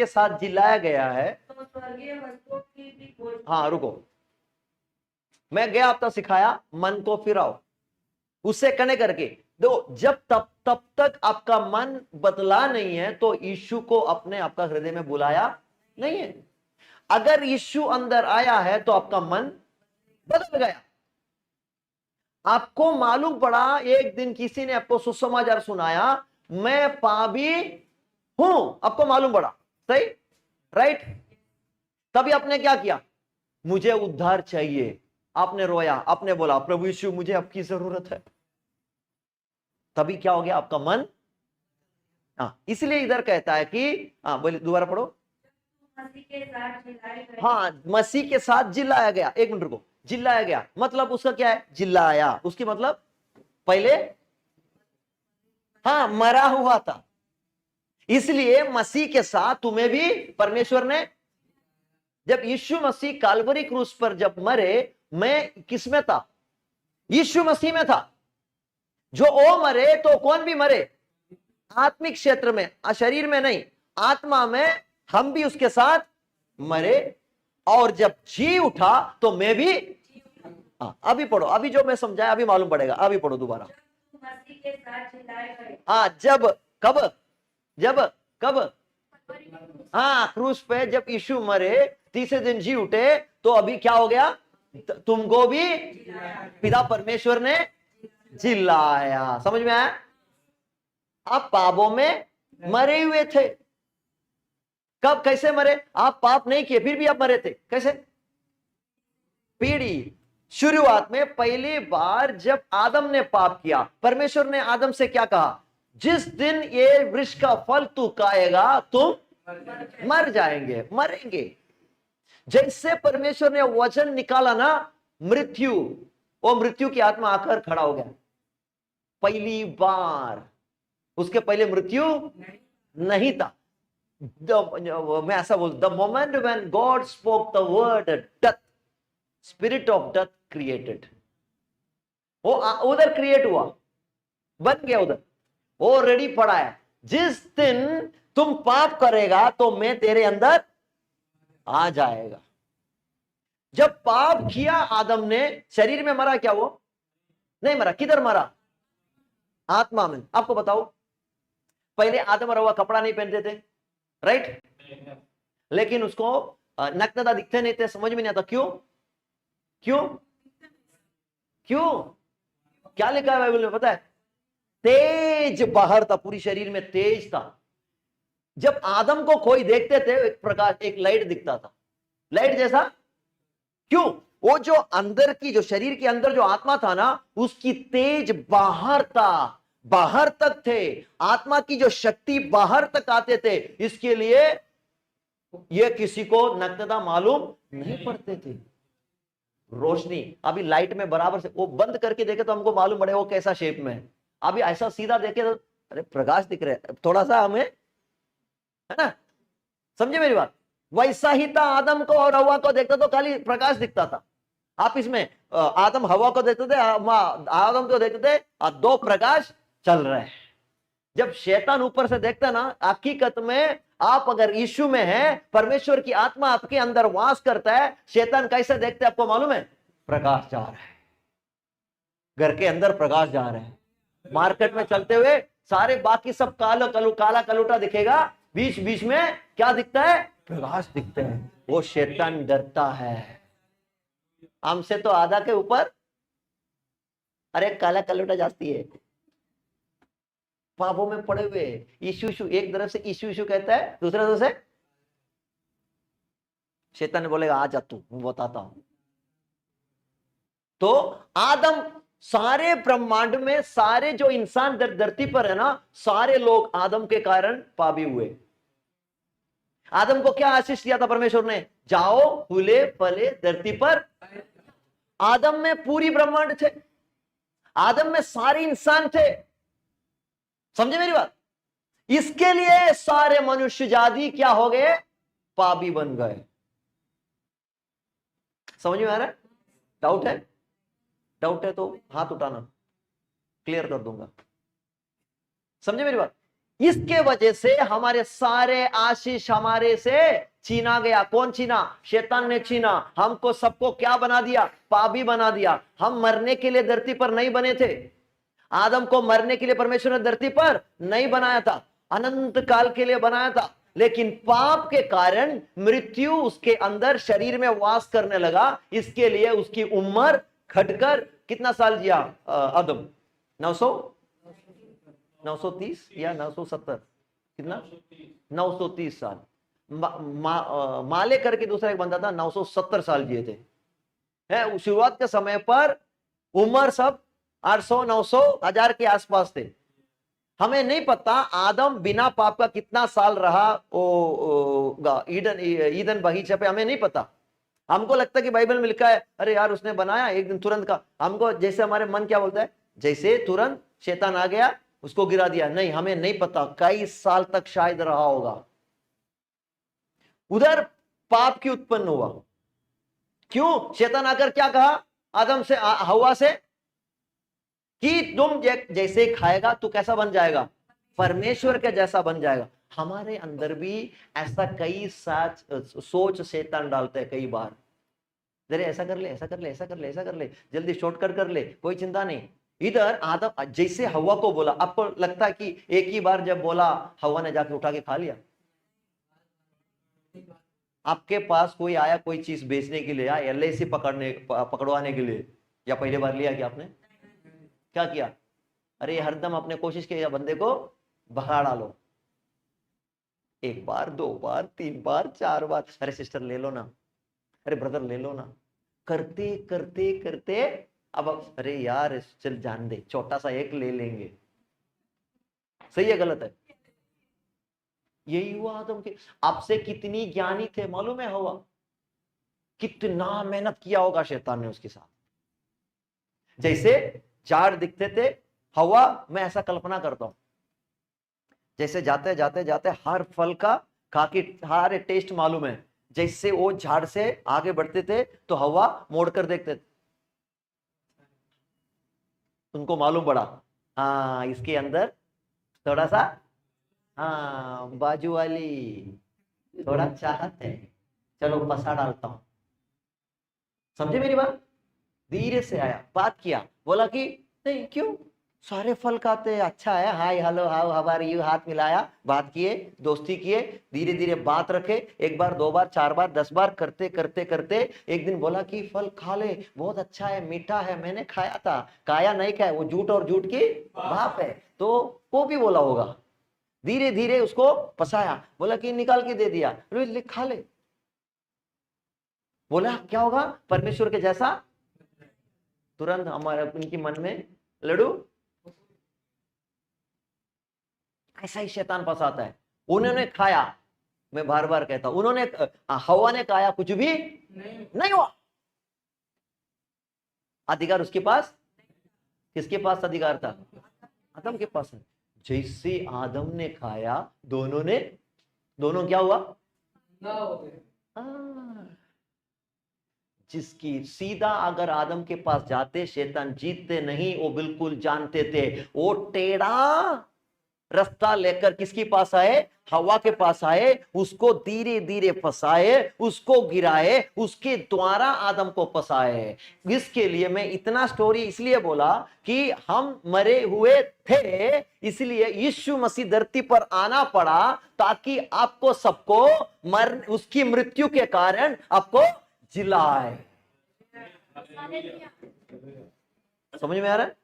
के साथ जिलाया गया है। तो स्वर्गीय वस्तुओं की भी खोज। हाँ रुको, मैं गया आपका सिखाया, मन को फिराओ, उससे कने करके दो। जब तब तक आपका मन बदला नहीं है तो यीशु को अपने आपका हृदय में बुलाया नहीं है। अगर यीशु अंदर आया है तो आपका मन बदल गया। आपको मालूम पड़ा, एक दिन किसी ने आपको सुसमाचार सुनाया, मैं पापी हूं, आपको मालूम पड़ा, सही, राइट। तभी आपने क्या किया, मुझे उद्धार चाहिए, आपने रोया, आपने बोला प्रभु यीशु मुझे आपकी जरूरत है। तभी क्या हो गया, आपका मन। इसलिए इधर कहता है कि, बोलिए दोबारा पढ़ो। मसीह के साथ जिलाए गए। हाँ, मसीह के साथ जिलाया गया। एक मिनट रुको, जिलाया गया मतलब उसका क्या है, जिलाया, उसकी मतलब पहले मरा हुआ था। इसलिए मसीह के साथ तुम्हें भी परमेश्वर ने, जब यीशु मसीह काल्वरी क्रूस पर जब मरे, मैं किस में था, यीशु मसीह में था। जो वो मरे तो कौन भी मरे, आत्मिक क्षेत्र में, शरीर में नहीं, आत्मा में हम भी उसके साथ मरे, और जब जी उठा तो मैं भी। अभी पढ़ो, अभी जो मैं समझाया अभी मालूम पड़ेगा, अभी पढ़ो दोबारा। मसीह के साथ जिलाए गए। जब कब, जब कब, क्रूस पे जब यीशु मरे, तीसरे दिन जी उठे, तो अभी क्या हो गया, तुमको भी पिता परमेश्वर ने जिलाया। समझ में आया। आप पापों में मरे हुए थे। कब, कैसे मरे, आप पाप नहीं किए फिर भी आप मरे थे, कैसे, पीढ़ी शुरुआत में पहली बार जब आदम ने पाप किया, परमेश्वर ने आदम से क्या कहा, जिस दिन ये वृक्ष का फल तू खाएगा तुम मर जाएंगे, मरेंगे। जैसे परमेश्वर ने वचन निकाला ना, मृत्यु, वो मृत्यु की आत्मा आकर खड़ा हो गया पहली बार। उसके पहले मृत्यु नहीं था। मैं ऐसा बोल, the moment when God spoke the word death, spirit of death created, वो उधर क्रिएट हुआ, बन गया उधर, वो रेडी पड़ा है। जिस दिन तुम पाप करेगा तो मैं तेरे अंदर आ जाएगा। जब पाप किया आदम ने, शरीर में मरा क्या, वो नहीं मरा, किधर मरा, आत्मा में। आपको बताओ, पहले आदम और हव्वा कपड़ा नहीं पहनते थे, राइट, लेकिन उसको नग्नता दिखते नहीं थे, समझ में नहीं आता क्यों, क्यों, क्यों, क्या लिखा है बाइबल में पता है, तेज बाहर था, पूरी शरीर में तेज था। जब आदम को कोई देखते थे, एक प्रकाश, एक लाइट दिखता था, लाइट जैसा। क्यों, वो जो अंदर की, जो शरीर के अंदर जो आत्मा था ना, उसकी तेज बाहर था, बाहर तक थे, आत्मा की जो शक्ति बाहर तक आते थे। इसके लिए ये किसी को नग्नता मालूम नहीं पड़ते थे। रोशनी अभी लाइट में बराबर से, वो बंद करके देखे तो हमको मालूम पड़े वो कैसा शेप में है। अभी ऐसा सीधा देखे तो अरे प्रकाश दिख रहे, थोड़ा सा हमें, है ना, समझे मेरी बात। वैसा ही था, आदम को और हवा को देखता तो खाली प्रकाश दिखता था। आप इसमें आदम हवा को देखते थे, आदम को देखते थे, दो प्रकाश चल रहे हैं। जब शैतान ऊपर से देखता ना, हकीकत में आप अगर यीशु में हैं, परमेश्वर की आत्मा आपके अंदर वास करता है, शैतान कैसे देखते हैं आपको मालूम है, प्रकाश जा रहा है, घर के अंदर प्रकाश जा रहे हैं। मार्केट में चलते हुए सारे बाकी सब काला कलूटा दिखेगा, बीच बीच में क्या दिखता है, प्रकाश दिखते हैं। वो शैतान डरता है हमसे तो आधा के ऊपर, अरे काला कलूटा जाती है, पापों में पड़े हुए। यीशु यीशु, एक तरफ से यीशु यीशु कहता है, दूसरे तरफ से शैतान बोलेगा आ जा तू, मैं बताता हूं। तो आदम, सारे ब्रह्मांड में सारे जो इंसान धरती पर है ना, सारे लोग आदम के कारण पापी हुए। आदम को क्या आशीष दिया था परमेश्वर ने, जाओ फूले फले धरती पर। आदम में पूरी ब्रह्मांड थे, आदम में सारे इंसान थे, समझे मेरी बात। इसके लिए सारे मनुष्य जाति क्या हो गए, पापी बन गए। समझ में आ रहा है, डाउट है, डाउट है तो हाथ उठाना, क्लियर कर दूंगा। समझे मेरी बात। इसके वजह से हमारे सारे आशीष हमारे से छीना गया। कौन छीना? शैतान ने छीना। हमको सबको क्या बना दिया? पापी बना दिया। हम मरने के लिए धरती पर नहीं बने थे। आदम को मरने के लिए परमेश्वर ने धरती पर नहीं बनाया था, अनंत काल के लिए बनाया था। लेकिन पाप के कारण मृत्यु उसके अंदर शरीर में वास करने लगा। इसके लिए उसकी उम्र घटकर कितना साल जिया आदम? 930 या 970? कितना? 930 साल। माले करके दूसरा एक बंदा था, 970 साल जिए थे। है शुरुआत के समय पर उम्र सब 800, 900, 1000 के आसपास थे। हमें नहीं पता आदम बिना पाप का कितना साल रहा ईदन बगीचे पे, हमें नहीं पता। हमको लगता है कि बाइबल में लिखा है अरे यार उसने बनाया एक दिन तुरंत का। हमको जैसे हमारे मन क्या बोलता है, जैसे तुरंत शैतान आ गया उसको गिरा दिया। नहीं, हमें नहीं पता, कई साल तक शायद रहा होगा। उधर पाप की उत्पन्न हुआ। क्यों? शैतान आकर क्या कहा आदम से, हवा से कि तुम जैसे खाएगा तो कैसा बन जाएगा? परमेश्वर के जैसा बन जाएगा। हमारे अंदर भी ऐसा कई सोच शैतान डालते हैं कई बार। जरे ऐसा कर ले, ऐसा कर ले, ऐसा कर ले, ऐसा कर ले, जल्दी शॉर्टकट कर ले, कोई चिंता नहीं। इधर आदम जैसे हवा को बोला, आपको लगता है कि एक ही बार जब बोला हवा ने जाके उठा के खा लिया? आपके पास कोई आया कोई चीज बेचने के लिए या LIC पकड़वाने के लिए, या पहले बार लिया क्या आपने? क्या किया? अरे हरदम अपने कोशिश किया बंदे को भगा डालो। एक बार, 2 बार, 3 बार, 4 बार, अरे सिस्टर ले लो ना, अरे ब्रदर ले लो ना, करते करते करते अब अरे यार चल जान दे, छोटा सा एक ले लेंगे। सही है गलत है? यही हुआ आदम के। आपसे कितनी ज्ञानी थे मालूम है हवा? कितना मेहनत किया होगा शैतान ने उसके साथ। जैसे झाड़ दिखते थे हवा, मैं ऐसा कल्पना करता हूं जैसे जाते जाते जाते हर फल का खाके हर टेस्ट मालूम है। जैसे वो झाड़ से आगे बढ़ते थे तो हवा मोड़कर देखते थे, उनको मालूम पड़ा हाँ इसके अंदर थोड़ा सा बाजू वाली थोड़ा चाहत है, चलो पसा डालता हूं। समझे मेरी बात? धीरे से आया, बात किया, बोला कि नहीं क्यों, सारे फल खाते हैं, अच्छा है, hi hello how are you, हाथ मिलाया, बात किए, दोस्ती किए, धीरे धीरे बात रखे। 1 बार 2 बार 4 बार 10 बार करते करते करते एक दिन बोला कि फल खा ले, बहुत अच्छा है, मीठा है, मैंने खाया था, खाया नहीं खाया, वो झूठ और झूठ की बाप है, तो वो भी बोला होगा। धीरे धीरे उसको पसाया, बोला कि निकाल के दे दिया, ले खा ले। बोला क्या होगा? परमेश्वर के जैसा। तुरंत हमारे उनके मन में लड्डू। ऐसा ही शैतान फंसाता है। उन्होंने खाया, मैं बार बार कहता हूं, उन्होंने हवा ने खाया, कुछ भी नहीं हुआ। अधिकार उसके पास, किसके पास अधिकार था? आदम के पास है। जैसे आदम ने खाया, दोनों क्या हुआ? जिसकी सीधा अगर आदम के पास जाते शैतान जीतते नहीं, वो बिल्कुल जानते थे। वो टेढ़ा रास्ता लेकर किसके पास आए? हवा के पास आए, उसको धीरे धीरे फंसाए, उसको गिराए, उसके द्वारा आदम को फंसाए। इसके लिए मैं इतना स्टोरी इसलिए बोला कि हम मरे हुए थे, इसलिए यीशु मसीह धरती पर आना पड़ा ताकि आपको सबको उसकी मृत्यु के कारण आपको जिलाए। समझ में आ रहा है?